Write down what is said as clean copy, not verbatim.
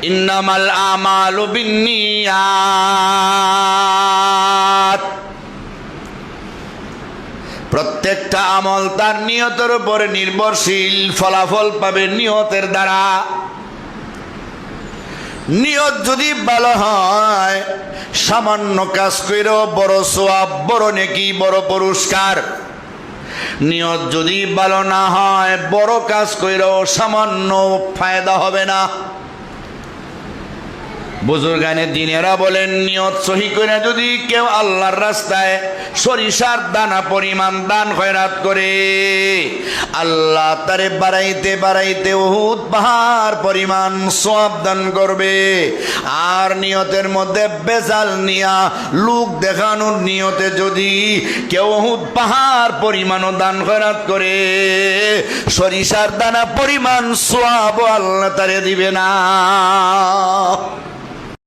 ইন্নামাল আমালু বিন্নিয়াত। প্রত্যেকটা আমল তার নিয়তের উপরে নির্ভরশীল, ফলাফল পাবে নিয়তের দ্বারা। নিয়ত যদি ভালো হয়, সামান্য কাজ কইরেও বড় সওয়াব, বড় নেকি, বড় পুরস্কার। নিয়ত যদি ভালো না হয়, বড় কাজ কইরেও সামান্য ফায়দা হবে না। বুজুর্গানে দিনেরা বলেন, নিয়ত সহি করে যদি কেউ আল্লাহর রাস্তায় সরিষার দানা পরিমাণ দান খয়রাত করে, আল্লাহ তারে বাড়াইতে বাড়াইতে উহুদ পাহাড় পরিমাণ সওয়াব দান করবে। আর নিয়তের মধ্যে বেজাল নিয়া, লোক দেখানোর নিয়তে যদি কেউ উহুদ পাহাড় পরিমাণও দান খয়রাত করে, সরিষার দানা পরিমাণ সওয়াব আল্লাহ তারে দিবে না।